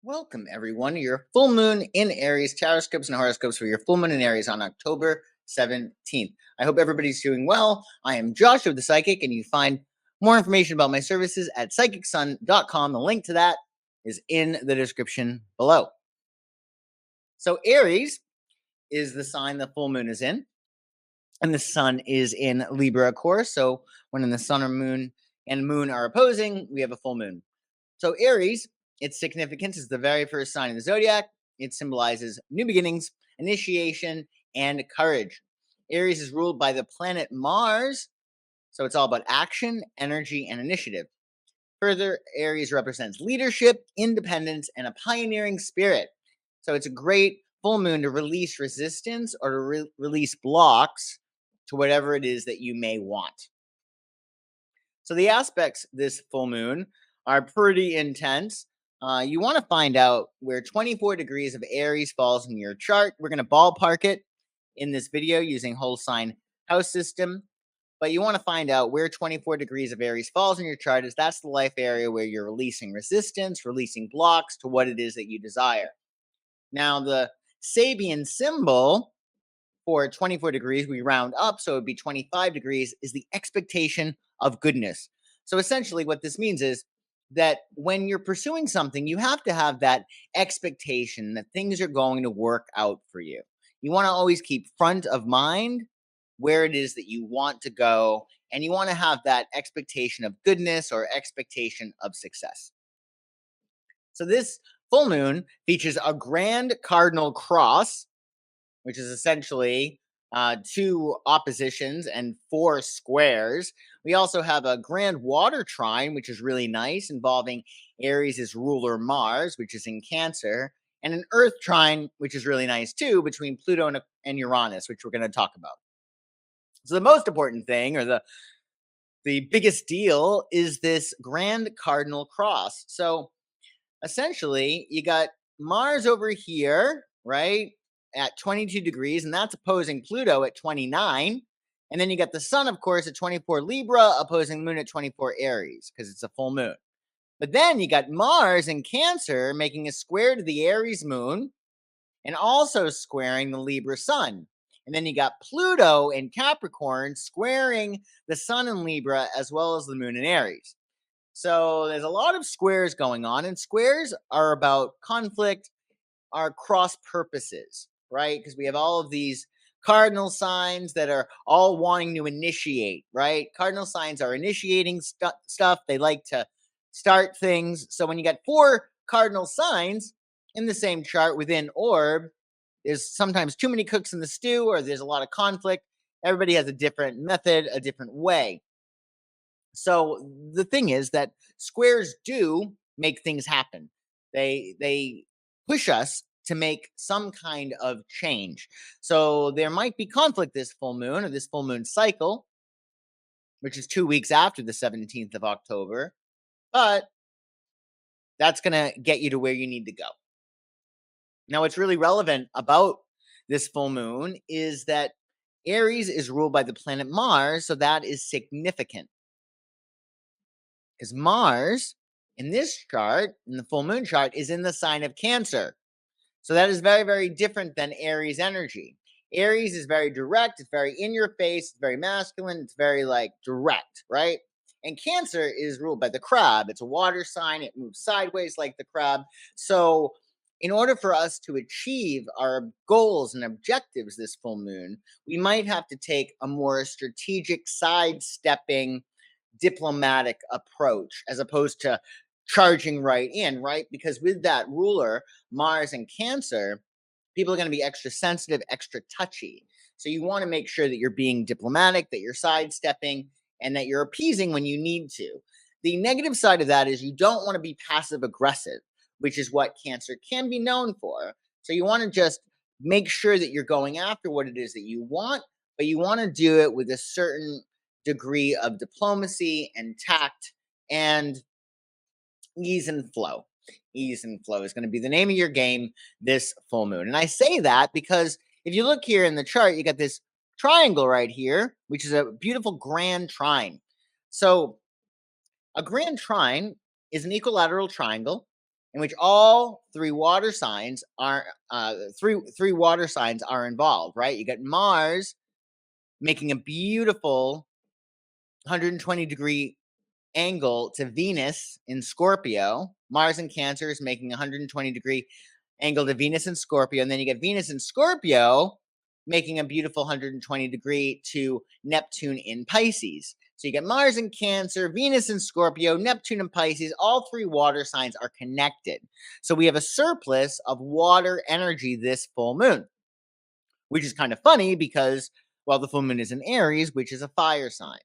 Welcome, everyone, to your full moon in Aries tarotscopes and horoscopes for your full moon in Aries on October 17th. I hope everybody's doing well. I am Josh of the Psychic, and you find more information about my services at psychicsun.com. The link to that is in the description below. So, Aries is the sign the full moon is in, and the sun is in Libra, of course. So, when the sun or moon and moon are opposing, we have a full moon. So Aries, its significance is the very first sign of the zodiac. It symbolizes new beginnings, initiation, and courage. Aries is ruled by the planet Mars, so it's all about action, energy, and initiative. Further, Aries represents leadership, independence, and a pioneering spirit. So it's a great full moon to release resistance or to release blocks to whatever it is that you may want. So the aspects this full moon are pretty intense. You want to find out where 24 degrees of Aries falls in your chart. We're going to ballpark it in this video using whole sign house system. But you want to find out where 24 degrees of Aries falls in your chart, as that's the life area where you're releasing resistance, releasing blocks to what it is that you desire. Now, the Sabian symbol for 24 degrees, we round up, so it would be 25 degrees, is the expectation of goodness. So essentially what this means is that when you're pursuing something, you have to have that expectation that things are going to work out for you. You want to always keep front of mind where it is that you want to go, and you want to have that expectation of goodness or expectation of success. So this full moon features a grand cardinal cross, which is essentially two oppositions and four squares. We also have a grand water trine, which is really nice, involving Aries' ruler Mars, which is in Cancer, and an earth trine, which is really nice too, between Pluto and Uranus, which we're going to talk about. So the most important thing, or the biggest deal, is this grand cardinal cross. So essentially, you got Mars over here, right, at 22 degrees, and that's opposing Pluto at 29. And then you got the sun, of course, at 24 Libra, opposing the moon at 24 Aries, because it's a full moon. But then you got Mars in Cancer making a square to the Aries moon and also squaring the Libra sun. And then you got Pluto in Capricorn squaring the sun in Libra as well as the moon in Aries. So there's a lot of squares going on, and squares are about conflict, are cross purposes, right? Because we have all of these cardinal signs that are all wanting to initiate, right? Cardinal signs are initiating stuff. They like to start things. So when you got four cardinal signs in the same chart within orb, there's sometimes too many cooks in the stew, or there's a lot of conflict. Everybody has a different method, a different way. So the thing is that squares do make things happen. They push us to make some kind of change. So there might be conflict this full moon or this full moon cycle, which is 2 weeks after the 17th of October, but that's going to get you to where you need to go. Now, what's really relevant about this full moon is that Aries is ruled by the planet Mars, so that is significant. Because Mars, in this chart, in the full moon chart, is in the sign of Cancer. So that is very, very different than Aries energy. Aries is very direct, it's very in your face, it's very masculine, it's very direct, right? And Cancer is ruled by the crab. It's a water sign, it moves sideways like the crab. So in order for us to achieve our goals and objectives this full moon, we might have to take a more strategic sidestepping diplomatic approach as opposed to charging right in, right? Because with that ruler, Mars and Cancer, people are going to be extra sensitive, extra touchy. So you want to make sure that you're being diplomatic, that you're sidestepping, and that you're appeasing when you need to. The negative side of that is you don't want to be passive aggressive, which is what Cancer can be known for. So you want to just make sure that you're going after what it is that you want, but you want to do it with a certain degree of diplomacy and tact and ease and flow. Ease and flow is going to be the name of your game this full moon. And I say that because if you look here in the chart, you got this triangle right here, which is a beautiful grand trine. So a grand trine is an equilateral triangle in which all three water signs are three water signs are involved, right? You got Mars making a beautiful 120-degree angle to Venus in Scorpio. Mars in Cancer is making a 120-degree angle to Venus in Scorpio. And then you get Venus in Scorpio making a beautiful 120-degree to Neptune in Pisces. So you get Mars in Cancer, Venus in Scorpio, Neptune in Pisces. All three water signs are connected. So we have a surplus of water energy this full moon, which is kind of funny because, well, the full moon is in Aries, which is a fire sign.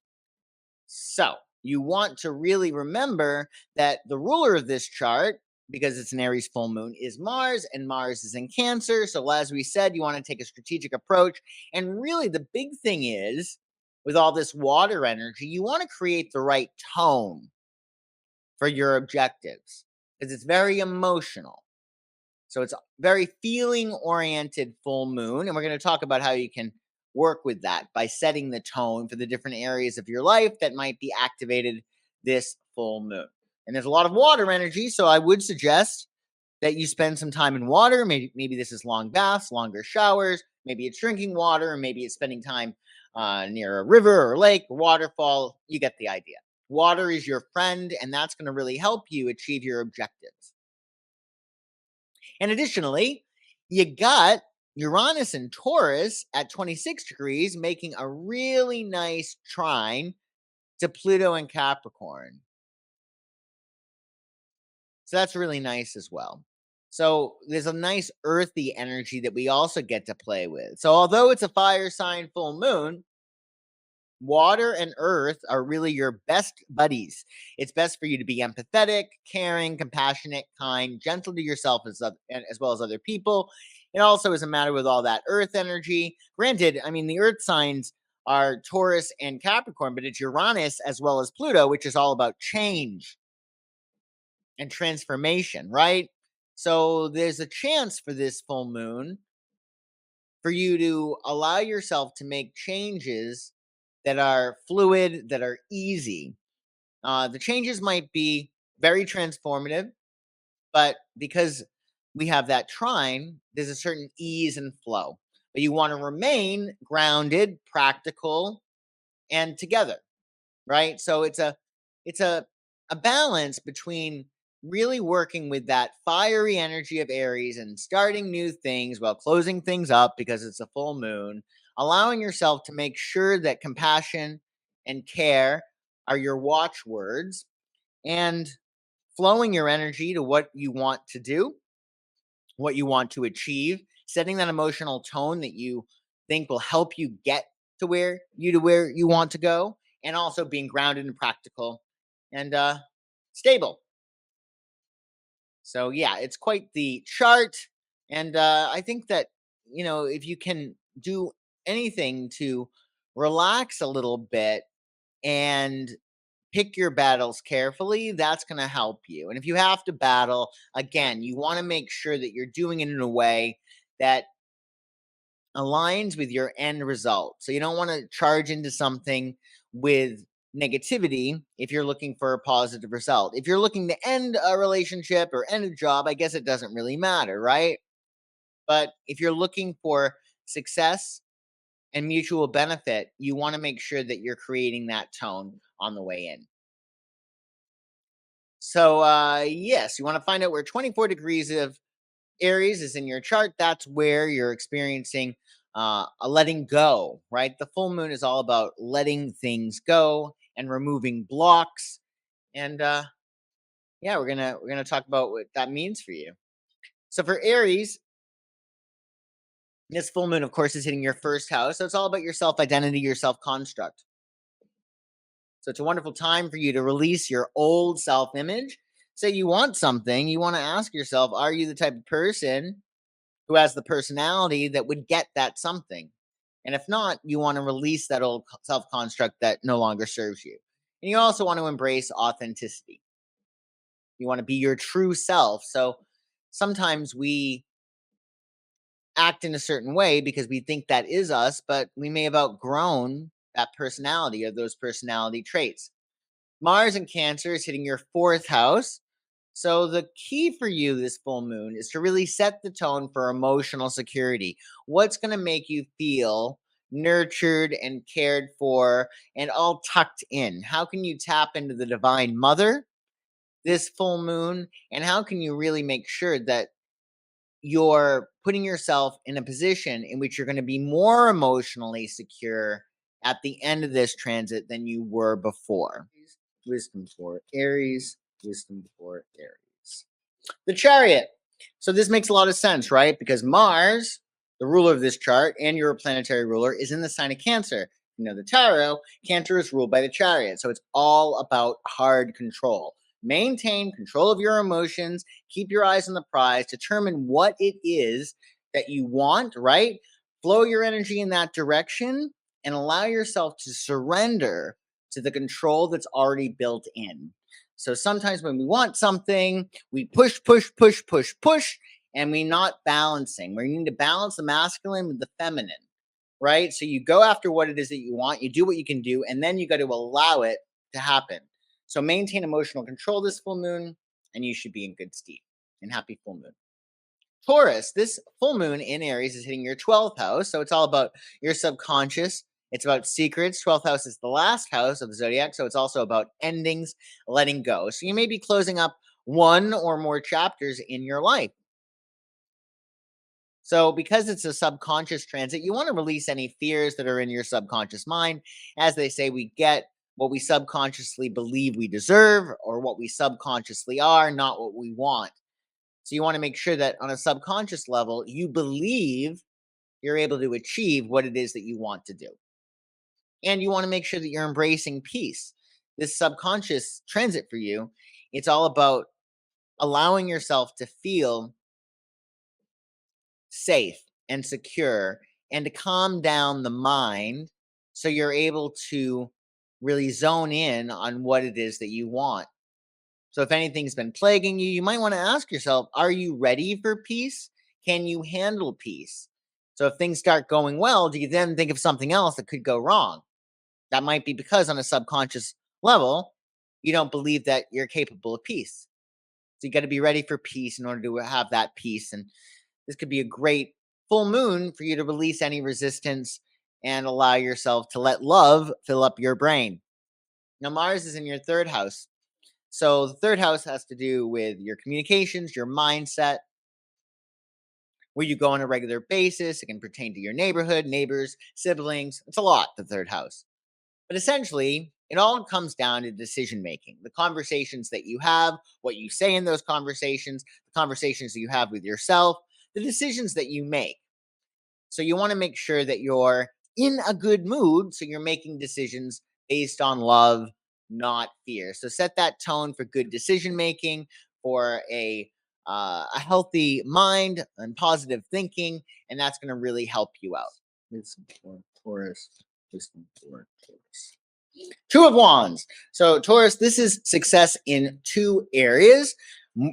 So you want to really remember that the ruler of this chart, because it's an Aries full moon, is Mars, and Mars is in Cancer. So as we said, you want to take a strategic approach. And really the big thing is, with all this water energy, you want to create the right tone for your objectives because it's very emotional. So it's a very feeling-oriented full moon. And we're going to talk about how you can work with that by setting the tone for the different areas of your life that might be activated this full moon. And there's a lot of water energy, so I would suggest that you spend some time in water. Maybe this is long baths, longer showers. Maybe it's drinking water, or maybe it's spending time near a river or lake or waterfall. You get the idea. Water is your friend, and that's going to really help you achieve your objectives. And additionally, you got Uranus and Taurus at 26 degrees making a really nice trine to Pluto and Capricorn. So that's really nice as well. So there's a nice earthy energy that we also get to play with. So although it's a fire sign full moon, water and earth are really your best buddies. It's best for you to be empathetic, caring, compassionate, kind, gentle to yourself as well as other people. It also is a matter with all that earth energy. Granted, I mean, the earth signs are Taurus and Capricorn, but it's Uranus as well as Pluto, which is all about change and transformation, right? So there's a chance for this full moon for you to allow yourself to make changes that are fluid, that are easy. The changes might be very transformative, but because we have that trine, there's a certain ease and flow. But you want to remain grounded, practical, and together, right? So it's a balance between really working with that fiery energy of Aries and starting new things while closing things up because it's a full moon, allowing yourself to make sure that compassion and care are your watchwords, and flowing your energy to what you want to do, what you want to achieve, setting that emotional tone that you think will help you get to where you want to go, and also being grounded and practical and stable. So yeah, it's quite the chart, and I think that if you can do anything to relax a little bit and pick your battles carefully, that's going to help you. And if you have to battle, again, you want to make sure that you're doing it in a way that aligns with your end result. So you don't want to charge into something with negativity if you're looking for a positive result. If you're looking to end a relationship or end a job, I guess it doesn't really matter, right? But if you're looking for success and mutual benefit, you want to make sure that you're creating that tone on the way in. So, yes, you want to find out where 24 degrees of Aries is in your chart. That's where you're experiencing a letting go, right? The full moon is all about letting things go and removing blocks. And yeah, we're gonna talk about what that means for you. So for Aries, this full moon, of course, is hitting your first house. So it's all about your self-identity, your self-construct. So it's a wonderful time for you to release your old self-image. Say you want something, you want to ask yourself, are you the type of person who has the personality that would get that something? And if not, you want to release that old self-construct that no longer serves you. And you also want to embrace authenticity. You want to be your true self. So sometimes we act in a certain way because we think that is us, but we may have outgrown that personality or those personality traits. Mars in Cancer is hitting your fourth house. So, the key for you this full moon is to really set the tone for emotional security. What's going to make you feel nurtured and cared for and all tucked in? How can you tap into the Divine Mother this full moon? And how can you really make sure that you're putting yourself in a position in which you're going to be more emotionally secure at the end of this transit than you were before? Wisdom for Aries, wisdom for Aries. The Chariot. So this makes a lot of sense, right? Because Mars, the ruler of this chart and your planetary ruler, is in the sign of Cancer. You know, the tarot, Cancer is ruled by the Chariot. So it's all about hard control. Maintain control of your emotions, keep your eyes on the prize, determine what it is that you want, right? Flow your energy in that direction and allow yourself to surrender to the control that's already built in. So sometimes when we want something, we push, push, push, push, push, and we're not balancing. We need to balance the masculine with the feminine, right? So you go after what it is that you want, you do what you can do, and then you got to allow it to happen. So maintain emotional control this full moon, and you should be in good stead. And happy full moon. Taurus, this full moon in Aries is hitting your 12th house. So it's all about your subconscious. It's about secrets. 12th house is the last house of the zodiac. So it's also about endings, letting go. So you may be closing up one or more chapters in your life. So because it's a subconscious transit, you want to release any fears that are in your subconscious mind. As they say, we get what we subconsciously believe we deserve or what we subconsciously are, not what we want. So you want to make sure that on a subconscious level, you believe you're able to achieve what it is that you want to do. And you want to make sure that you're embracing peace. This subconscious transit for you, it's all about allowing yourself to feel safe and secure and to calm down the mind so you're able to really zone in on what it is that you want. So if anything's been plaguing you, you might want to ask yourself, are you ready for peace? Can you handle peace? So if things start going well, do you then think of something else that could go wrong? That might be because on a subconscious level, you don't believe that you're capable of peace. So you got to be ready for peace in order to have that peace. And this could be a great full moon for you to release any resistance and allow yourself to let love fill up your brain. Now, Mars is in your third house. So the third house has to do with your communications, your mindset, where you go on a regular basis. It can pertain to your neighborhood, neighbors, siblings. It's a lot, the third house. But essentially, it all comes down to decision making, the conversations that you have, what you say in those conversations, the conversations that you have with yourself, the decisions that you make. So you want to make sure that you're in a good mood. So you're making decisions based on love, not fear. So set that tone for good decision making, for a healthy mind and positive thinking, and that's going to really help you out. Wisdom for Taurus. Wisdom for Taurus. Two of Wands. So Taurus, this is success in two areas,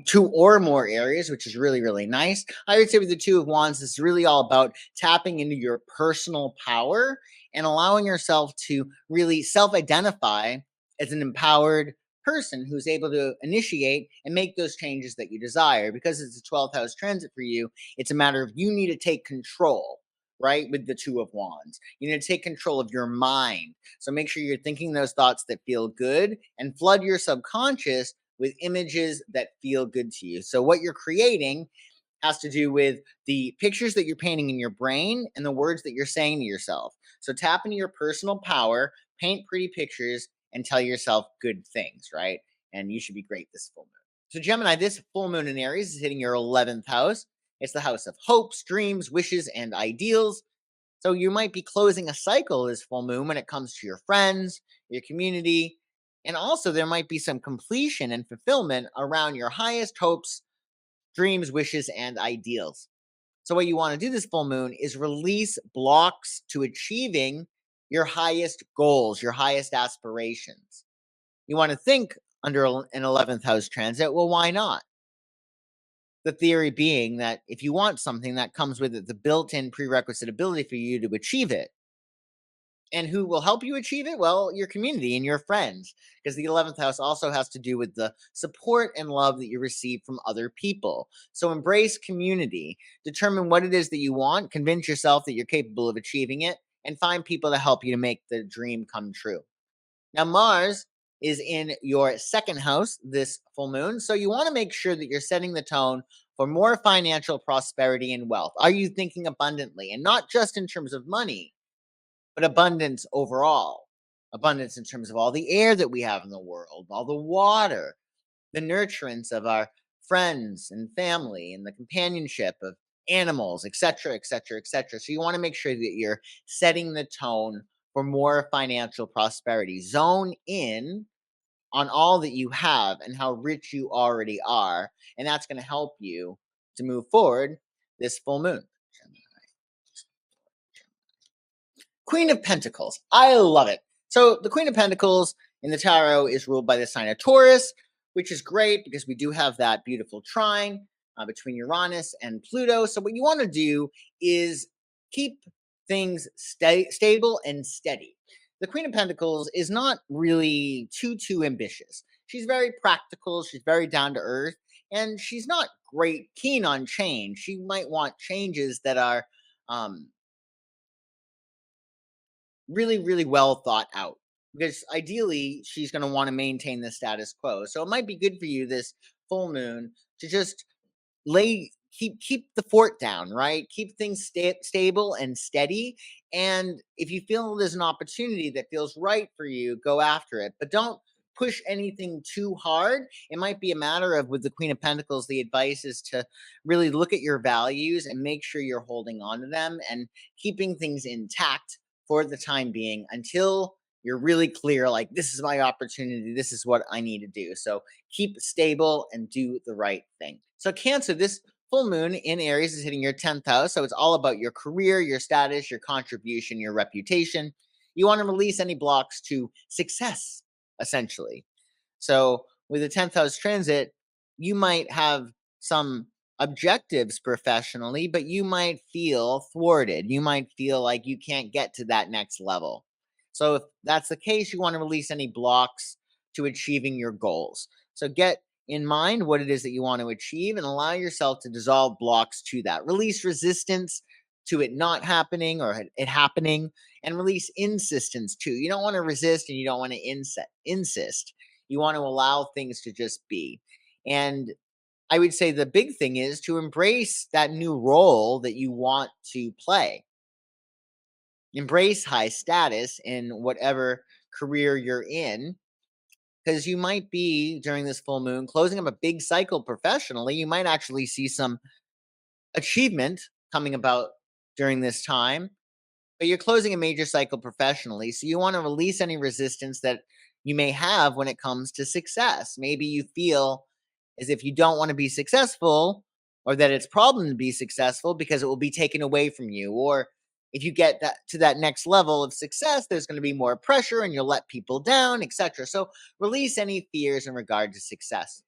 two or more areas, which is really, really nice. I would say with the Two of Wands, this is really all about tapping into your personal power and allowing yourself to really self-identify as an empowered person who's able to initiate and make those changes that you desire. Because it's a 12th house transit for you, it's a matter of you need to take control, right? With the Two of Wands, you need to take control of your mind. So make sure you're thinking those thoughts that feel good and flood your subconscious with images that feel good to you. So what you're creating has to do with the pictures that you're painting in your brain and the words that you're saying to yourself. So tap into your personal power, paint pretty pictures, and tell yourself good things, right? And you should be great this full moon. So Gemini, this full moon in Aries is hitting your 11th house. It's the house of hopes, dreams, wishes, and ideals. So you might be closing a cycle this full moon when it comes to your friends, your community, and also there might be some completion and fulfillment around your highest hopes, dreams, wishes, and ideals. So what you want to do this full moon is release blocks to achieving your highest goals, your highest aspirations. You want to think under an 11th house transit, well, why not? The theory being that if you want something, that comes with it the built-in prerequisite ability for you to achieve it. And who will help you achieve it? Well, your community and your friends, because the 11th house also has to do with the support and love that you receive from other people. So embrace community, determine what it is that you want, convince yourself that you're capable of achieving it, and find people to help you to make the dream come true. Now, Mars is in your second house this full moon. So you want to make sure that you're setting the tone for more financial prosperity and wealth. Are you thinking abundantly? And not just in terms of money, but abundance overall. Abundance in terms of all the air that we have in the world, all the water, the nurturance of our friends and family, and the companionship of animals, etc., etc., etc. So you want to make sure that you're setting the tone for more financial prosperity. Zone in on all that you have and how rich you already are, and that's going to help you to move forward this full moon. Queen of Pentacles. I love it. So the Queen of Pentacles in the tarot is ruled by the sign of Taurus, which is great because we do have that beautiful trine between Uranus and Pluto. So what you want to do is keep things stable and steady. The Queen of Pentacles is not really too ambitious. She's very practical. She's very down to earth, and she's not great keen on change. She might want changes that are really well thought out, because ideally she's going to want to maintain the status quo. So it might be good for you this full moon to just keep the fort down, right? Keep things stable and steady. And if you feel there's an opportunity that feels right for you, go after it, but don't push anything too hard. It might be a matter of, with the Queen of Pentacles, the advice is to really look at your values and make sure you're holding on to them and keeping things intact for the time being until you're really clear, like, this is my opportunity, this is what I need to do. So keep stable and do the right thing. So Cancer, this full moon in Aries is hitting your 10th house. So it's all about your career, your status, your contribution, your reputation. You want to release any blocks to success, essentially. So with the 10th house transit, you might have some objectives professionally, but you might feel thwarted. You might feel like you can't get to that next level. So if that's the case, you want to release any blocks to achieving your goals. So get in mind what it is that you want to achieve and allow yourself to dissolve blocks to that. Release resistance to it not happening or it happening, and release insistence too. You don't want to resist and you don't want to insist. You want to allow things to just be. And I would say the big thing is to embrace that new role that you want to play. Embrace high status in whatever career you're in, because you might be, during this full moon, closing up a big cycle professionally. You might actually see some achievement coming about during this time, but you're closing a major cycle professionally. So you want to release any resistance that you may have when it comes to success. Maybe you feel as if you don't want to be successful, or that it's a problem to be successful because it will be taken away from you. Or if you get that to that next level of success, there's going to be more pressure and you'll let people down, etc. So release any fears in regard to success.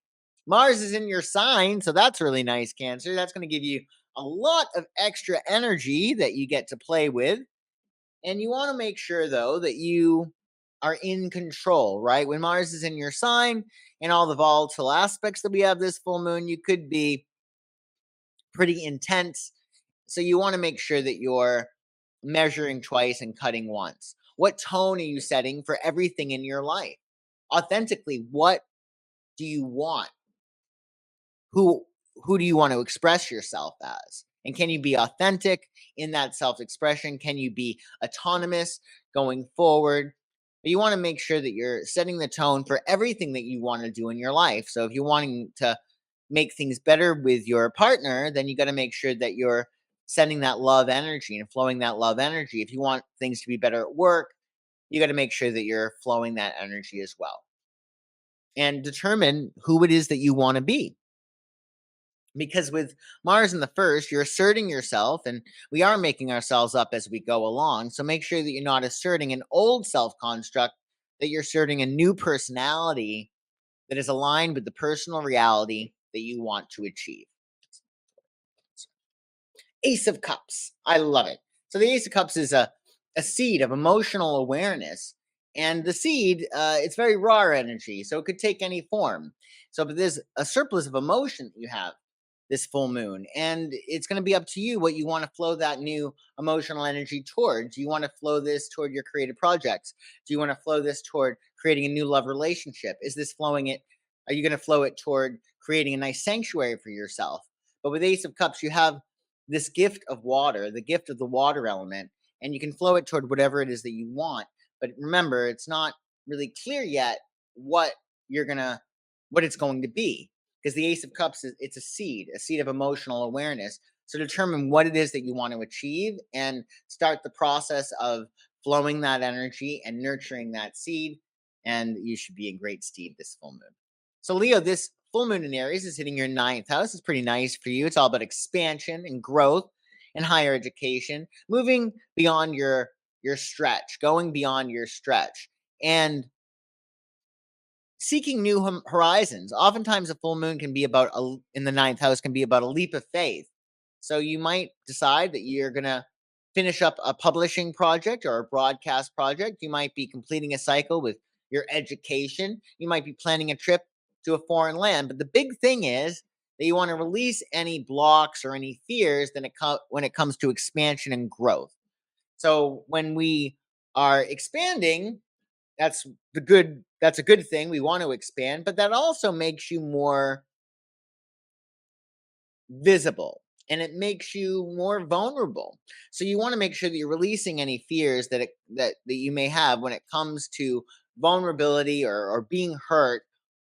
Mars is in your sign, so that's really nice, Cancer. That's going to give you a lot of extra energy that you get to play with. And you want to make sure, though, that you are in control, right? When Mars is in your sign and all the volatile aspects that we have this full moon, you could be pretty intense. So you want to make sure that you're measuring twice and cutting once. What tone are you setting for everything in your life? Authentically, what do you want? Who do you want to express yourself as? And can you be authentic in that self-expression? Can you be autonomous going forward? But you want to make sure that you're setting the tone for everything that you want to do in your life. So if you're wanting to make things better with your partner, then you got to make sure that you're sending that love energy and flowing that love energy. If you want things to be better at work, you got to make sure that you're flowing that energy as well. And determine who it is that you want to be. Because with Mars in the first, you're asserting yourself, and we are making ourselves up as we go along. So make sure that you're not asserting an old self construct, that you're asserting a new personality that is aligned with the personal reality that you want to achieve. Ace of Cups. I love it. So the Ace of Cups is a a seed of emotional awareness. And the seed, it's very raw energy, so it could take any form. So, but there's a surplus of emotion that you have this full moon, and it's going to be up to you what you want to flow that new emotional energy toward. Do you want to flow this toward your creative projects? Do you want to flow this toward creating a new love relationship? Is this flowing it? Are you going to flow it toward creating a nice sanctuary for yourself? But with Ace of Cups, you have this gift of water, the gift of the water element, and you can flow it toward whatever it is that you want. But remember, it's not really clear yet what you're gonna, what it's going to be, because the Ace of Cups is, it's a seed of emotional awareness. So determine what it is that you want to achieve and start the process of flowing that energy and nurturing that seed. And you should be in great stead this full moon. So Leo, this full moon in Aries is hitting your 9th house. It's pretty nice for you. It's all about expansion and growth and higher education, moving beyond your stretch, going beyond your stretch, and seeking new horizons. Oftentimes, a full moon can be about in the 9th house can be about a leap of faith. So you might decide that you're gonna finish up a publishing project or a broadcast project. You might be completing a cycle with your education. You might be planning a trip to a foreign land. But the big thing is that you want to release any blocks or any fears when it comes to expansion and growth. So when we are expanding, that's a good thing. We want to expand, but that also makes you more visible and it makes you more vulnerable. So you want to make sure that you're releasing any fears that you may have when it comes to vulnerability or being hurt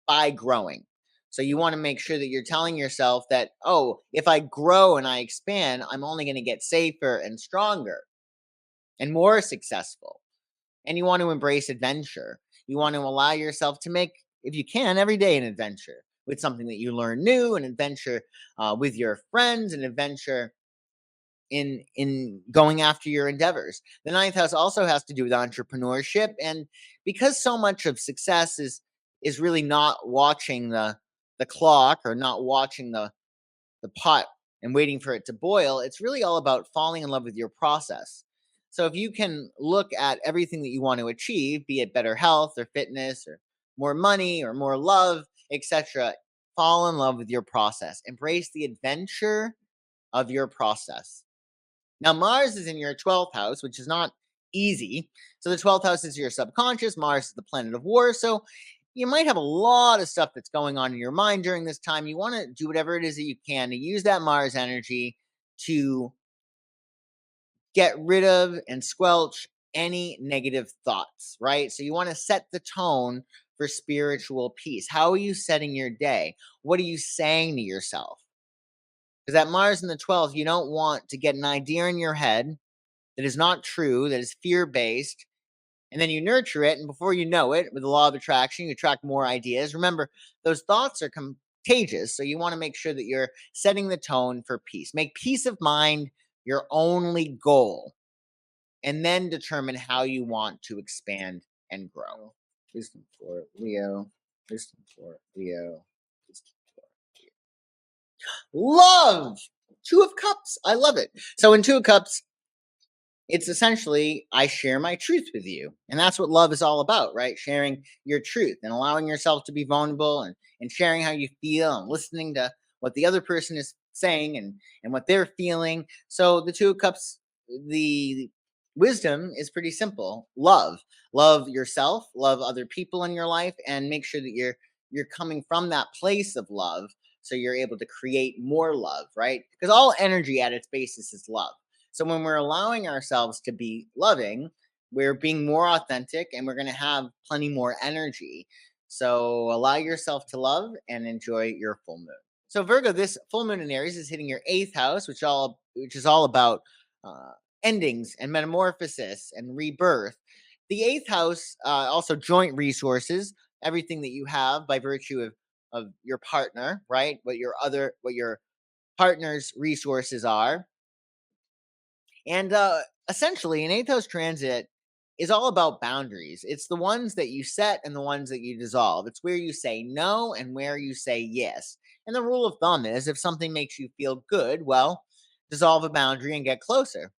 by growing. So you want to make sure that you're telling yourself that, oh, if I grow and I expand, I'm only going to get safer and stronger and more successful. And you want to embrace adventure. You want to allow yourself to make, if you can, every day an adventure with something that you learn new, an adventure with your friends, an adventure in going after your endeavors. The 9th house also has to do with entrepreneurship, and because so much of success is really not watching the clock or not watching the pot and waiting for it to boil, it's really all about falling in love with your process. So if you can look at everything that you want to achieve, be it better health or fitness or more money or more love, etc., fall in love with your process. Embrace the adventure of your process. Now, Mars is in your 12th house, which is not easy. So the 12th house is your subconscious. Mars is the planet of war. So you might have a lot of stuff that's going on in your mind during this time. You want to do whatever it is that you can to use that Mars energy to get rid of and squelch any negative thoughts, right? So you want to set the tone for spiritual peace. How are you setting your day? What are you saying to yourself? Because that Mars in the 12th, you don't want to get an idea in your head that is not true, that is fear based, and then you nurture it, and before you know it, with the law of attraction, you attract more ideas. Remember, those thoughts are contagious, so you want to make sure that you're setting the tone for peace. Make peace of mind your only goal, and then determine how you want to expand and grow. Wisdom for Leo. Wisdom for Leo. Wisdom for Leo. Love! Two of Cups. I love it. So in Two of Cups, it's essentially I share my truth with you. And that's what love is all about, right? Sharing your truth and allowing yourself to be vulnerable and sharing how you feel and listening to what the other person is saying and what they're feeling. So the Two of Cups, the wisdom is pretty simple. Love yourself, love other people in your life, and make sure that you're coming from that place of love so you're able to create more love, right? Because all energy at its basis is love. So when we're allowing ourselves to be loving, we're being more authentic and we're going to have plenty more energy. So allow yourself to love and enjoy your full moon. So Virgo, this full moon in Aries is hitting your 8th house, which is all about endings and metamorphosis and rebirth. The 8th house, also joint resources, everything that you have by virtue of your partner, right? What your partner's resources are. And essentially, an 8th house transit is all about boundaries. It's the ones that you set and the ones that you dissolve. It's where you say no and where you say yes. And the rule of thumb is if something makes you feel good, well, dissolve a boundary and get closer.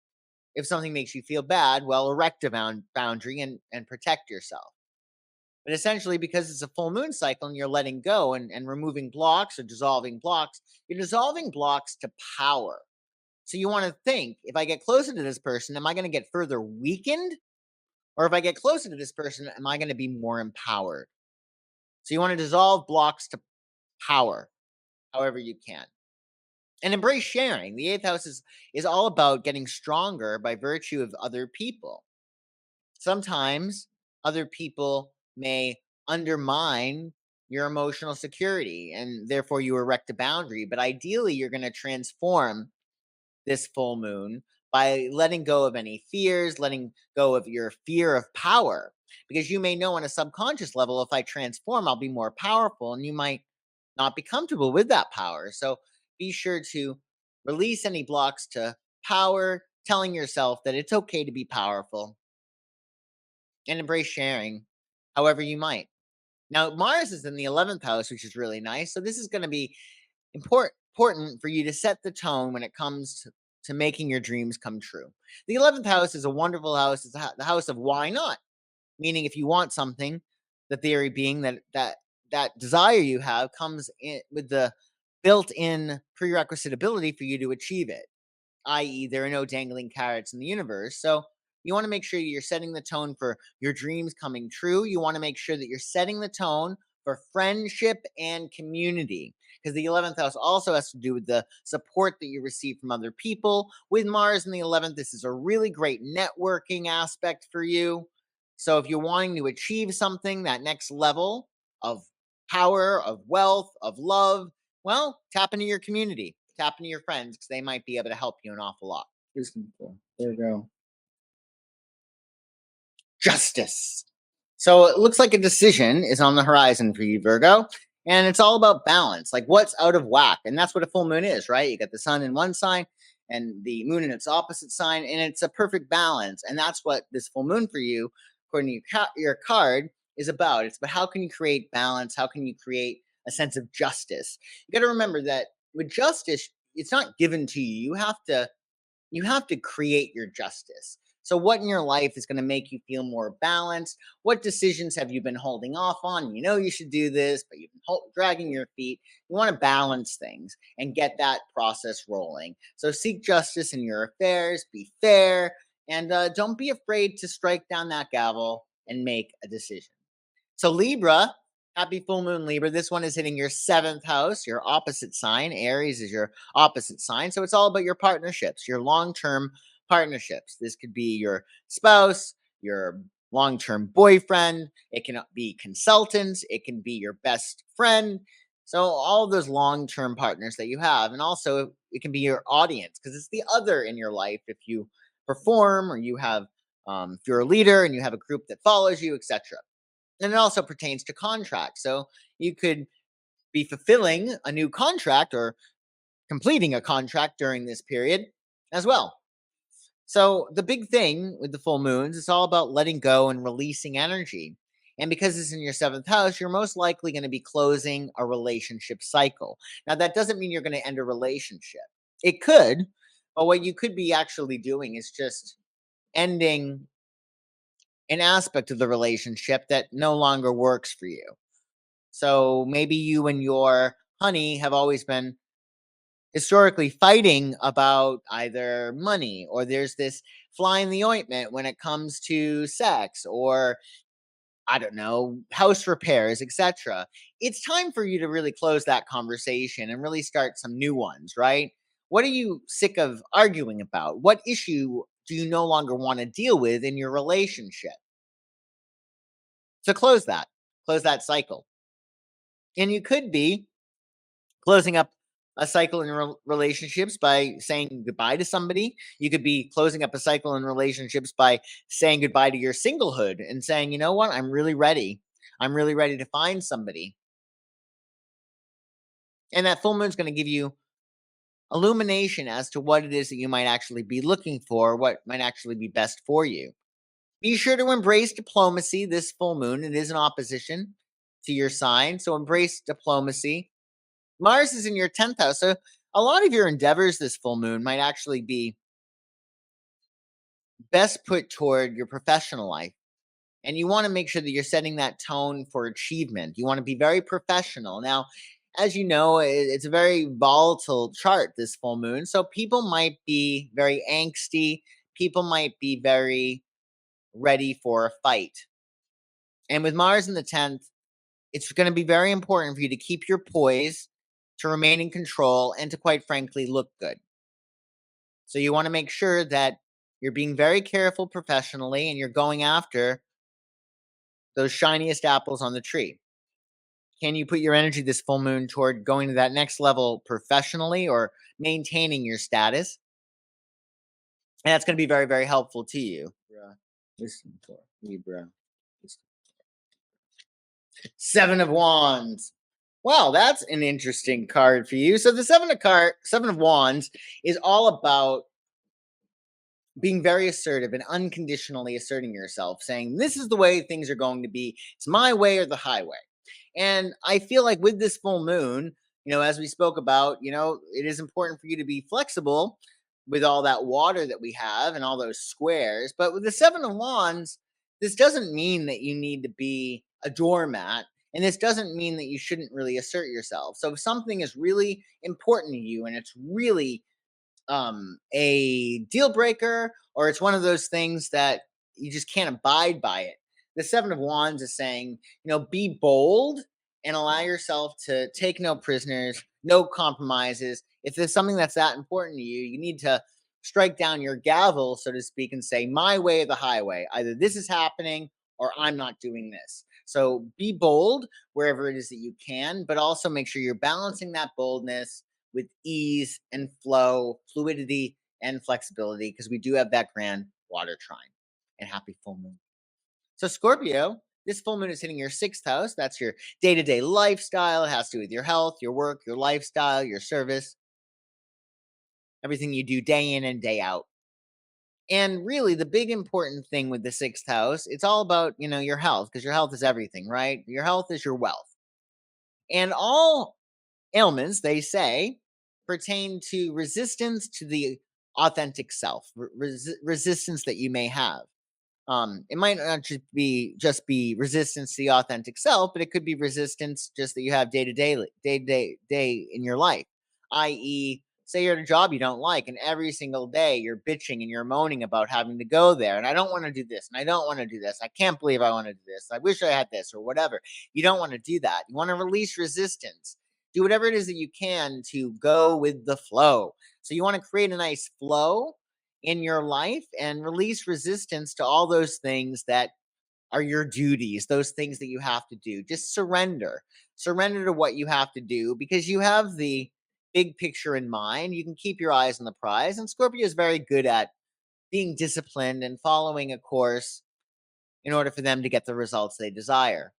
if something makes you feel bad, well, erect a boundary and protect yourself. But essentially, because it's a full moon cycle and you're letting go and removing blocks or dissolving blocks, you're dissolving blocks to power. So you want to think, if I get closer to this person, am I going to get further weakened? Or if I get closer to this person, am I going to be more empowered? So you want to dissolve blocks to power however you can. And embrace sharing. The eighth house is all about getting stronger by virtue of other people. Sometimes other people may undermine your emotional security and therefore you erect a boundary. But ideally, you're going to transform this full moon by letting go of any fears, letting go of your fear of power. Because you may know on a subconscious level, if I transform, I'll be more powerful, and you might not be comfortable with that power. So be sure to release any blocks to power, telling yourself that it's okay to be powerful and embrace sharing however you might. Now, Mars is in the 11th house, which is really nice. So this is going to be important for you to set the tone when it comes to making your dreams come true. The 11th house is a wonderful house. It's the house of why not, meaning if you want something, the theory being that desire you have comes in with the built-in prerequisite ability for you to achieve it, i.e., there are no dangling carrots in the universe. So you want to make sure you're setting the tone for your dreams coming true. You want to make sure that you're setting the tone for friendship and community, because the 11th house also has to do with the support that you receive from other people. With Mars in the 11th, this is a really great networking aspect for you. So if you're wanting to achieve something, that next level of power, of wealth, of love, well, tap into your community, tap into your friends, because they might be able to help you an awful lot. There we go. Justice. So it looks like a decision is on the horizon for you, Virgo. And it's all about balance, like what's out of whack. And that's what a full moon is, right? You got the sun in one sign and the moon in its opposite sign, and it's a perfect balance. And that's what this full moon for you, according to your card, is about. It's about how can you create balance? How can you create a sense of justice? You got to remember that with justice, it's not given to you. You have to create your justice. So what in your life is going to make you feel more balanced? What decisions have you been holding off on? You know you should do this, but you've been dragging your feet. You want to balance things and get that process rolling. So seek justice in your affairs, be fair, and don't be afraid to strike down that gavel and make a decision. So Libra, happy full moon Libra. This one is hitting your seventh house, your opposite sign. Aries is your opposite sign. So it's all about your partnerships, your long-term partnerships. This could be your spouse, your long-term boyfriend. It can be consultants. It can be your best friend. So all those long-term partners that you have. And also it can be your audience, because it's the other in your life if you perform or you have if you're a leader and you have a group that follows you, etc. And it also pertains to contracts. So you could be fulfilling a new contract or completing a contract during this period as well. So the big thing with the full moons is all about letting go and releasing energy. And because it's in your seventh house, you're most likely going to be closing a relationship cycle. Now, that doesn't mean you're going to end a relationship. It could, but what you could be actually doing is just ending an aspect of the relationship that no longer works for you. So maybe you and your honey have always been historically fighting about either money, or there's this fly in the ointment when it comes to sex, or I don't know, house repairs, etc. It's time for you to really close that conversation and really start some new ones, right? What are you sick of arguing about? What issue do you no longer want to deal with in your relationship? So close that cycle. And you could be closing up a cycle in relationships by saying goodbye to somebody. You could be closing up a cycle in relationships by saying goodbye to your singlehood and saying, you know what, I'm really ready. I'm really ready to find somebody. And that full moon is going to give you illumination as to what it is that you might actually be looking for, what might actually be best for you. Be sure to embrace diplomacy this full moon. It is in opposition to your sign, so embrace diplomacy. Mars is in your 10th house. So a lot of your endeavors this full moon might actually be best put toward your professional life. And you want to make sure that you're setting that tone for achievement. You want to be very professional. Now, as you know, it's a very volatile chart, this full moon. So people might be very angsty. People might be very ready for a fight. And with Mars in the 10th, it's going to be very important for you to keep your poise, to remain in control, and to, quite frankly, look good. So you want to make sure that you're being very careful professionally and you're going after those shiniest apples on the tree. Can you put your energy this full moon toward going to that next level professionally or maintaining your status? And that's going to be very, very helpful to you. Listen for Libra. Seven of Wands. Wow, that's an interesting card for you. So the Seven of Wands is all about being very assertive and unconditionally asserting yourself, saying, this is the way things are going to be. It's my way or the highway. And I feel like with this full moon, as we spoke about, it is important for you to be flexible with all that water that we have and all those squares. But with the Seven of Wands, this doesn't mean that you need to be a doormat. And this doesn't mean that you shouldn't really assert yourself. So if something is really important to you and it's really a deal breaker, or it's one of those things that you just can't abide by it. The Seven of Wands is saying, be bold and allow yourself to take no prisoners, no compromises. If there's something that's that important to you, you need to strike down your gavel, so to speak, and say, my way or the highway. Either this is happening or I'm not doing this. So be bold wherever it is that you can, but also make sure you're balancing that boldness with ease and flow, fluidity and flexibility, because we do have that grand water trine. And happy full moon. So Scorpio, this full moon is hitting your 6th house. That's your day-to-day lifestyle. It has to do with your health, your work, your lifestyle, your service, everything you do day in and day out. And really, the big important thing with the 6th house, it's all about, your health, because your health is everything, right? Your health is your wealth. And all ailments, they say, pertain to resistance to the authentic self, resistance that you may have. It might not just be resistance to the authentic self, but it could be resistance just that you have day to day in your life. I.e., say you're at a job you don't like, and every single day you're bitching and you're moaning about having to go there, and I don't want to do this, and I don't want to do this. I can't believe I want to do this. I wish I had this, or whatever. You don't want to do that. You want to release resistance. Do whatever it is that you can to go with the flow. So you want to create a nice flow in your life and release resistance to all those things that are your duties, those things that you have to do. Just surrender. Surrender to what you have to do, because you have the big picture in mind. You can keep your eyes on the prize. And Scorpio is very good at being disciplined and following a course in order for them to get the results they desire.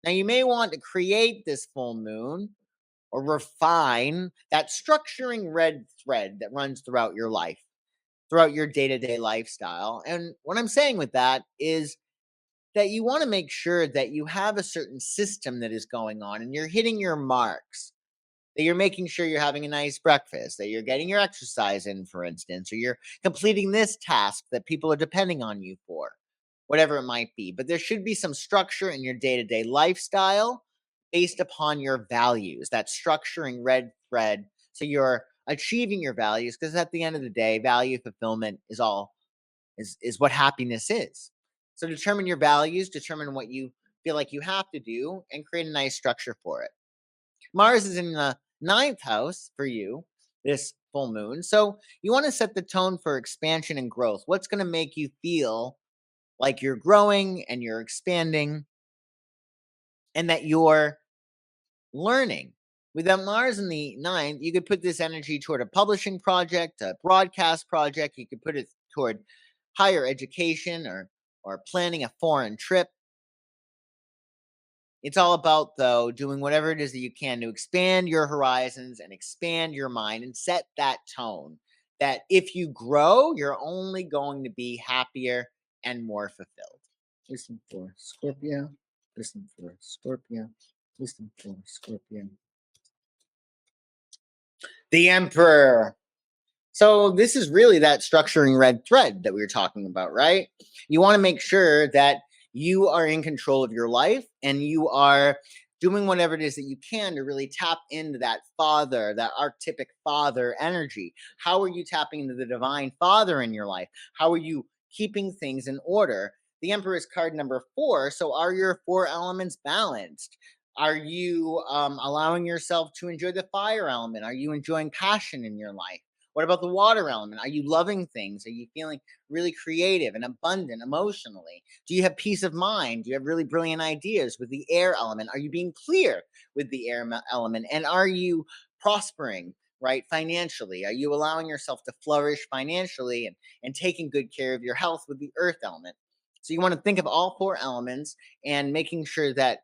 Now, you may want to create this full moon or refine that structuring red thread that runs throughout your life, throughout your day-to-day lifestyle. And what I'm saying with that is that you want to make sure that you have a certain system that is going on and you're hitting your marks, that you're making sure you're having a nice breakfast, that you're getting your exercise in, for instance, or you're completing this task that people are depending on you for, whatever it might be. But there should be some structure in your day-to-day lifestyle based upon your values, that structuring red thread. So you're achieving your values, because at the end of the day, value fulfillment is what happiness is. So determine your values, determine what you feel like you have to do, and create a nice structure for it. Mars is in the 9th house for you this full moon. So you want to set the tone for expansion and growth. What's going to make you feel like you're growing and you're expanding and that you're learning? With that Mars in the 9th, you could put this energy toward a publishing project, a broadcast project. You could put it toward higher education or planning a foreign trip. It's all about, though, doing whatever it is that you can to expand your horizons and expand your mind and set that tone that if you grow, you're only going to be happier and more fulfilled. Listen for Scorpio. Listen for Scorpio. Listen for Scorpio. The Emperor. So this is really that structuring red thread that we were talking about, right? You want to make sure that you are in control of your life and you are doing whatever it is that you can to really tap into that father, that archetypic father energy. How are you tapping into the divine father in your life? How are you keeping things in order? The Emperor's card number 4. So are your 4 elements balanced? Are you allowing yourself to enjoy the fire element? Are you enjoying passion in your life? What about the water element? Are you loving things? Are you feeling really creative and abundant emotionally? Do you have peace of mind? Do you have really brilliant ideas with the air element? Are you being clear with the air element? And are you prospering, right, financially? Are you allowing yourself to flourish financially and taking good care of your health with the earth element? So you want to think of all 4 elements and making sure that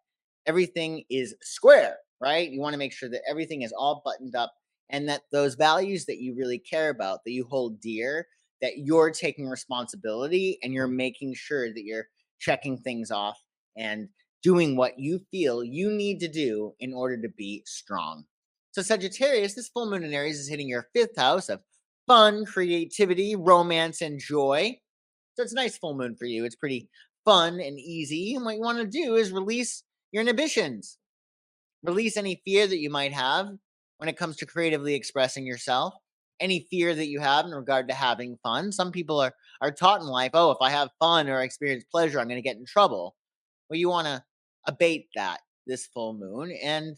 everything is square, right? You want to make sure that everything is all buttoned up and that those values that you really care about, that you hold dear, that you're taking responsibility and you're making sure that you're checking things off and doing what you feel you need to do in order to be strong. So, Sagittarius, this full moon in Aries is hitting your 5th house of fun, creativity, romance, and joy. So, it's a nice full moon for you. It's pretty fun and easy. And what you want to do is release your inhibitions. Release any fear that you might have when it comes to creatively expressing yourself, any fear that you have in regard to having fun. Some people are taught in life, oh, if I have fun or experience pleasure, I'm going to get in trouble. Well, you want to abate that this full moon and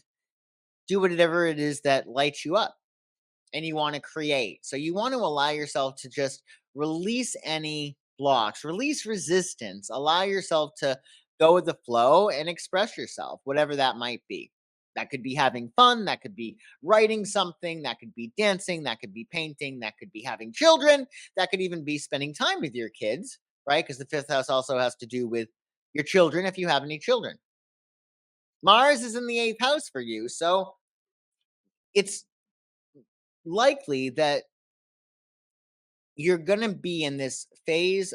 do whatever it is that lights you up and you want to create. So you want to allow yourself to just release any blocks, release resistance, allow yourself to go with the flow and express yourself, whatever that might be. That could be having fun, that could be writing something, that could be dancing, that could be painting, that could be having children, that could even be spending time with your kids, right? Because the 5th house also has to do with your children if you have any children. Mars is in the 8th house for you. So it's likely that you're going to be in this phase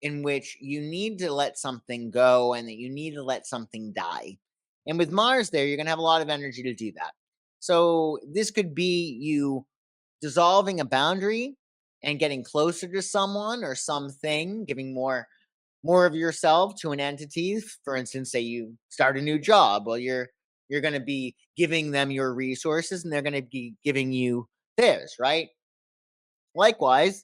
in which you need to let something go and that you need to let something die. And with Mars there, you're going to have a lot of energy to do that. So this could be you dissolving a boundary and getting closer to someone or something, giving more of yourself to an entity. For instance, say you start a new job, well you're going to be giving them your resources and they're going to be giving you theirs, right? Likewise,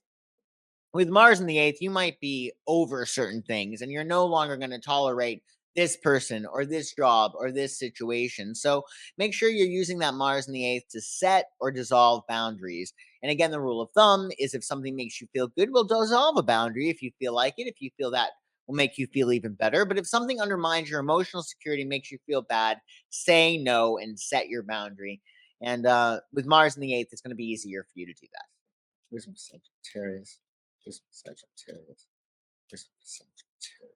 with Mars in the 8th, you might be over certain things and you're no longer going to tolerate this person or this job or this situation. So make sure you're using that Mars in the 8th to set or dissolve boundaries. And again, the rule of thumb is if something makes you feel good, well, dissolve a boundary if you feel like it. If you feel that will make you feel even better. But if something undermines your emotional security, makes you feel bad, say no and set your boundary. And with Mars in the 8th, it's going to be easier for you to do that. Where's my Sagittarius? Just Sagittarius. Just Sagittarius.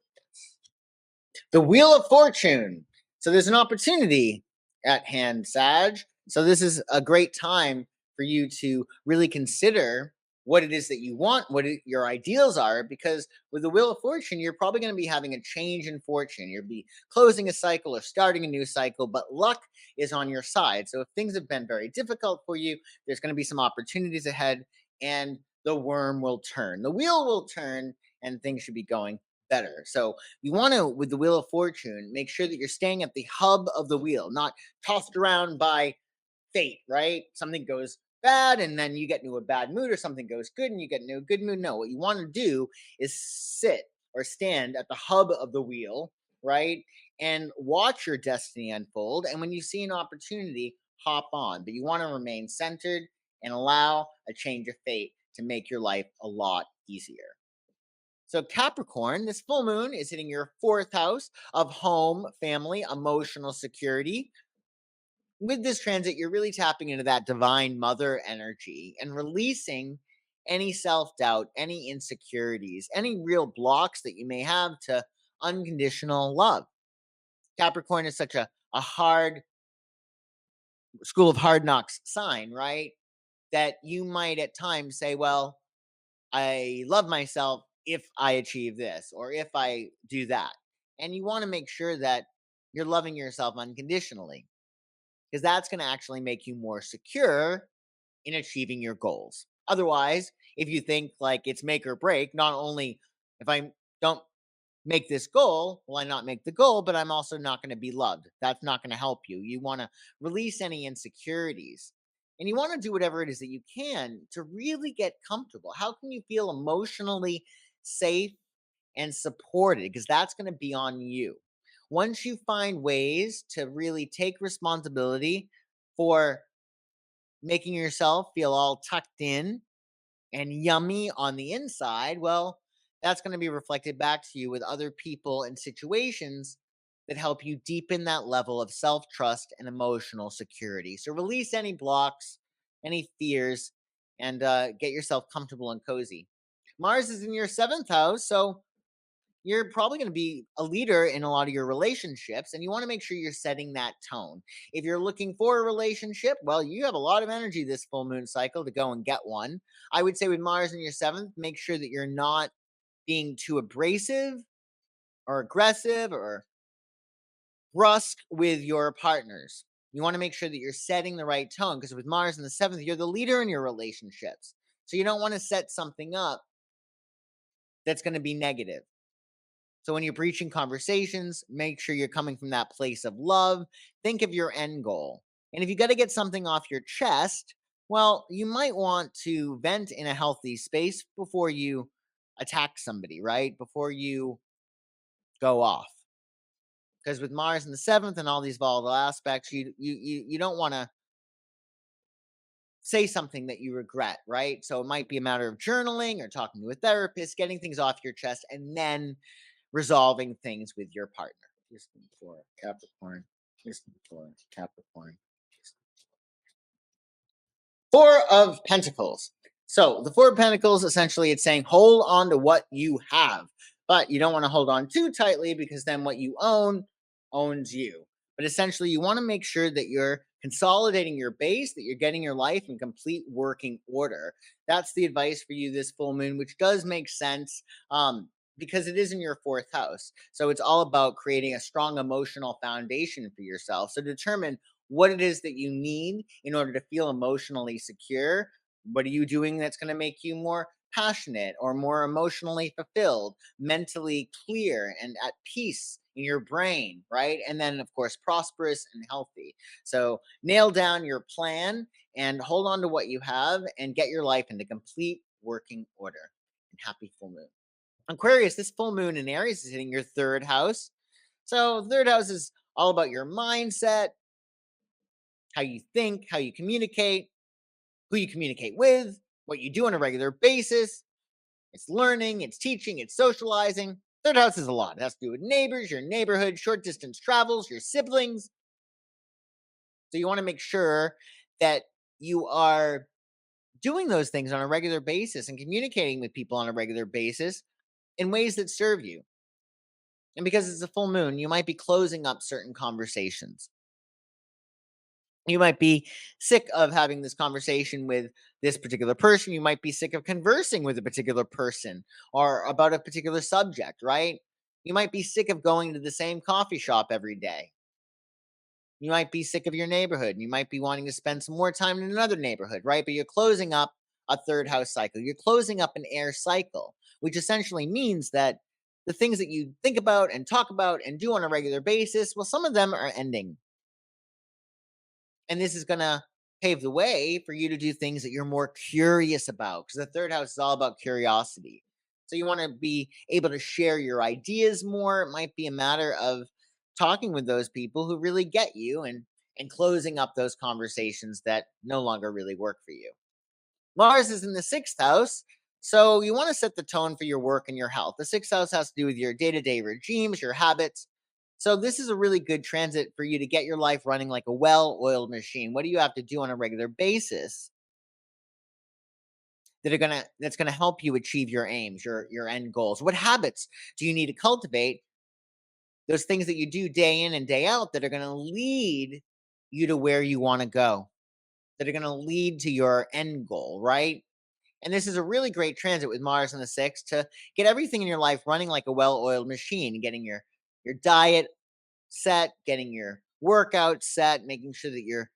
The Wheel of Fortune. So there's an opportunity at hand, Sag. So this is a great time for you to really consider what it is that you want, your ideals are, because with the Wheel of Fortune, you're probably going to be having a change in fortune. You'll be closing a cycle or starting a new cycle, but luck is on your side. So if things have been very difficult for you, there's going to be some opportunities ahead, and the worm will turn. The wheel will turn, and things should be going better. So you want to, with the Wheel of Fortune, make sure that you're staying at the hub of the wheel, not tossed around by fate, right? Something goes bad and then you get into a bad mood, or something goes good and you get into a good mood. No, what you want to do is sit or stand at the hub of the wheel, right? And watch your destiny unfold. And when you see an opportunity, hop on. But you want to remain centered and allow a change of fate to make your life a lot easier. So, Capricorn, this full moon is hitting your 4th house of home, family, emotional security. With this transit, you're really tapping into that divine mother energy and releasing any self doubt, any insecurities, any real blocks that you may have to unconditional love. Capricorn is such a hard school of hard knocks sign, right? That you might at times say, well, I love myself if I achieve this or if I do that. And you want to make sure that you're loving yourself unconditionally, because that's going to actually make you more secure in achieving your goals. Otherwise, if you think like it's make or break, not only if I don't make this goal, will I not make the goal, but I'm also not going to be loved. That's not going to help you. You want to release any insecurities and you want to do whatever it is that you can to really get comfortable. How can you feel emotionally safe and supported? Because that's going to be on you. Once you find ways to really take responsibility for making yourself feel all tucked in and yummy on the inside, well, that's going to be reflected back to you with other people and situations that help you deepen that level of self trust and emotional security. So release any blocks, any fears, and get yourself comfortable and cozy. Mars is in your seventh house, so you're probably going to be a leader in a lot of your relationships, and you want to make sure you're setting that tone. If you're looking for a relationship, well, you have a lot of energy this full moon cycle to go and get one. I would say with Mars in your seventh, make sure that you're not being too abrasive or aggressive or brusque with your partners. You want to make sure that you're setting the right tone because with Mars in the seventh, you're the leader in your relationships. So you don't want to set something up that's going to be negative. So when you're breaching conversations, make sure you're coming from that place of love. Think of your end goal. And if you got to get something off your chest, well, you might want to vent in a healthy space before you attack somebody, right? Before you go off. Because with Mars in the seventh and all these volatile aspects, you don't want to say something that you regret, right? So it might be a matter of journaling or talking to a therapist, getting things off your chest, and then resolving things with your partner. Houston for Capricorn. Houston for Capricorn. Four of Pentacles. So the Four of Pentacles, essentially, it's saying hold on to what you have, but you don't want to hold on too tightly because then what you own owns you. But essentially, you want to make sure that you're consolidating your base, that you're getting your life in complete working order. That's the advice for you this full moon, which does make sense. Because it is in your fourth house. So it's all about creating a strong emotional foundation for yourself. So determine what it is that you need in order to feel emotionally secure. What are you doing that's going to make you more passionate or more emotionally fulfilled, mentally clear and at peace in your brain, right? And then, of course, prosperous and healthy. So nail down your plan and hold on to what you have and get your life into complete working order. And happy full moon. Aquarius, this full moon in Aries is hitting your third house. So, third house is all about your mindset, how you think, how you communicate, who you communicate with, what you do on a regular basis. It's learning, it's teaching, it's socializing. Third house is a lot. It has to do with neighbors, your neighborhood, short distance travels, your siblings. So, you want to make sure that you are doing those things on a regular basis and communicating with people on a regular basis in ways that serve you. And because it's a full moon, you might be closing up certain conversations. You might be sick of having this conversation with this particular person. You might be sick of conversing with a particular person or about a particular subject, right? You might be sick of going to the same coffee shop every day. You might be sick of your neighborhood and you might be wanting to spend some more time in another neighborhood, right? But you're closing up a third house cycle. You're closing up an air cycle, which essentially means that the things that you think about and talk about and do on a regular basis, well, some of them are ending. And this is going to pave the way for you to do things that you're more curious about because the third house is all about curiosity. So you want to be able to share your ideas more. It might be a matter of talking with those people who really get you and closing up those conversations that no longer really work for you. Mars is in the sixth house. So you want to set the tone for your work and your health. The sixth house has to do with your day-to-day regimes, your habits. So this is a really good transit for you to get your life running like a well-oiled machine. What do you have to do on a regular basis that's gonna help you achieve your aims, your end goals? What habits do you need to cultivate? Those things that you do day in and day out that are gonna lead you to where you want to go, that are gonna lead to your end goal, right? And this is a really great transit with Mars in the sixth to get everything in your life running like a well-oiled machine, getting your diet set, getting your workout set, making sure that you're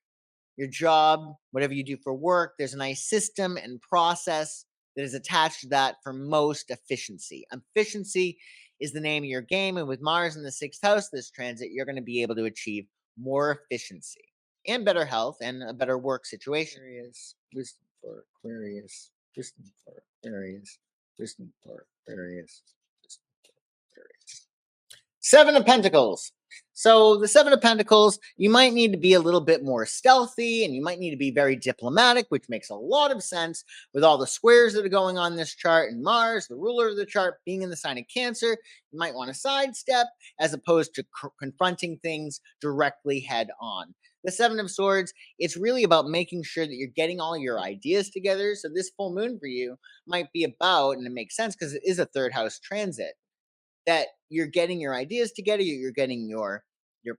your job, whatever you do for work, there's a nice system and process that is attached to that for most efficiency. Efficiency is the name of your game. And with Mars in the sixth house, this transit, you're going to be able to achieve more efficiency and better health and a better work situation. Aquarius, wisdom for Aquarius, wisdom for Aquarius, wisdom for Aquarius, wisdom for Aquarius. Seven of Pentacles. So the Seven of Pentacles, you might need to be a little bit more stealthy and you might need to be very diplomatic, which makes a lot of sense with all the squares that are going on this chart, and Mars, the ruler of the chart, being in the sign of Cancer. You might want to sidestep as opposed to confronting things directly head on. The Seven of Swords, it's really about making sure that you're getting all your ideas together. So this full moon for you might be about, and it makes sense because it is a third house transit, that you're getting your ideas together, you're getting your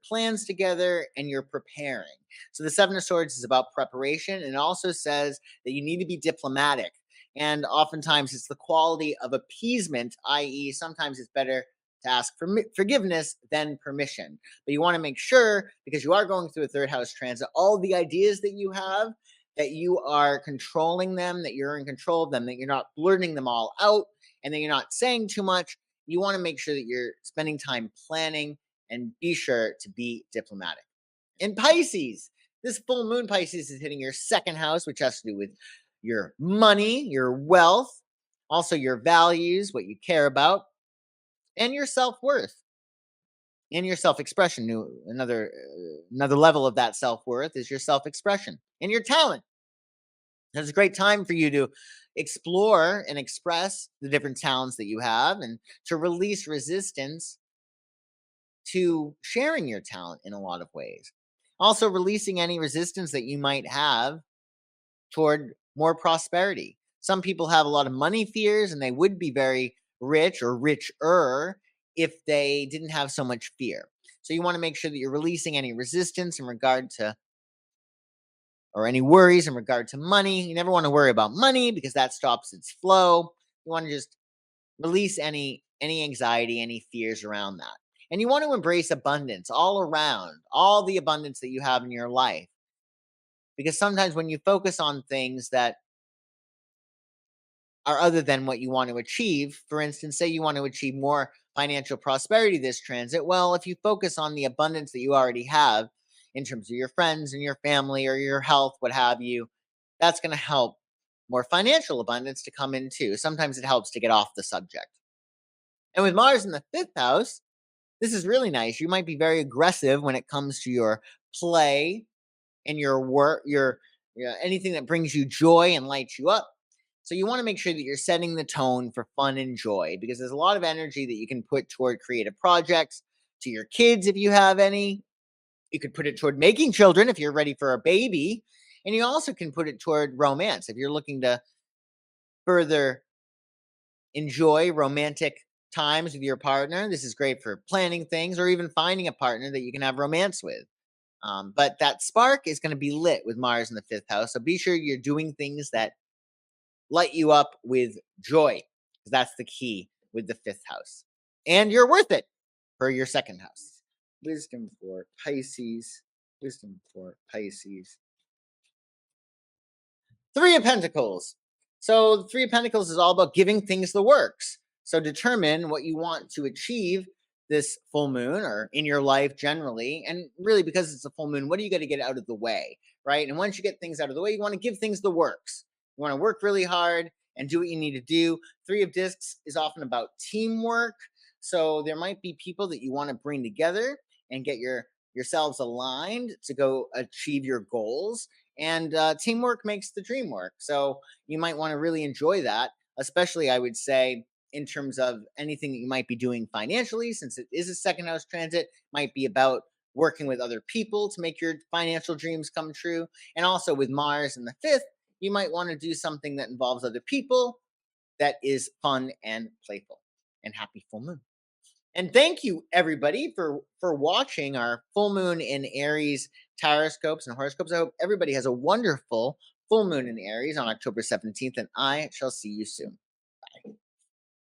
plans together, and you're preparing. So the Seven of Swords is about preparation, and it also says that you need to be diplomatic. And oftentimes it's the quality of appeasement, i.e., sometimes it's better to ask for forgiveness than permission. But you want to make sure, because you are going through a third house transit, all the ideas that you have, that you are controlling them, that you're in control of them, that you're not blurting them all out, and that you're not saying too much. You want to make sure that you're spending time planning and be sure to be diplomatic. In Pisces, this full moon Pisces is hitting your second house, which has to do with your money, your wealth, also your values, what you care about, and your self-worth and your self-expression. Another level of that self-worth is your self-expression and your talent. It's a great time for you to explore and express the different talents that you have and to release resistance to sharing your talent in a lot of ways. Also, releasing any resistance that you might have toward more prosperity. Some people have a lot of money fears and they would be very rich or richer if they didn't have so much fear. So you want to make sure that you're releasing any resistance in regard to, or any worries in regard to money. You never want to worry about money because that stops its flow. You want to just release any anxiety, any fears around that. And you want to embrace abundance all around, all the abundance that you have in your life. Because sometimes when you focus on things that are other than what you want to achieve, for instance, say you want to achieve more financial prosperity this transit, well, if you focus on the abundance that you already have in terms of your friends and your family or your health, what have you, that's going to help more financial abundance to come in too. Sometimes it helps to get off the subject. And with Mars in the fifth house, this is really nice. You might be very aggressive when it comes to your play and your work, your anything that brings you joy and lights you up. So you want to make sure that you're setting the tone for fun and joy, because there's a lot of energy that you can put toward creative projects, to your kids if you have any. You could put it toward making children if you're ready for a baby. And you also can put it toward romance if you're looking to further enjoy romantic times with your partner. This is great for planning things or even finding a partner that you can have romance with. But that spark is going to be lit with Mars in the fifth house. So be sure you're doing things that light you up with joy, because that's the key with the fifth house. And you're worth it for your second house. Wisdom for Pisces. Wisdom for Pisces. Three of Pentacles. So the Three of Pentacles is all about giving things the works. So determine what you want to achieve this full moon or in your life generally. And really, because it's a full moon, what do you got to get out of the way, right? And once you get things out of the way, you want to give things the works. You want to work really hard and do what you need to do. Three of Discs is often about teamwork. So there might be people that you want to bring together and get yourselves aligned to go achieve your goals. And teamwork makes the dream work. So you might want to really enjoy that, especially, I would say, in terms of anything that you might be doing financially, since it is a second house transit, might be about working with other people to make your financial dreams come true. And also with Mars in the fifth, you might want to do something that involves other people that is fun and playful. And happy full moon. And thank you, everybody, for watching our full moon in Aries tarotscopes and horoscopes. I hope everybody has a wonderful full moon in Aries on October 17th, and I shall see you soon.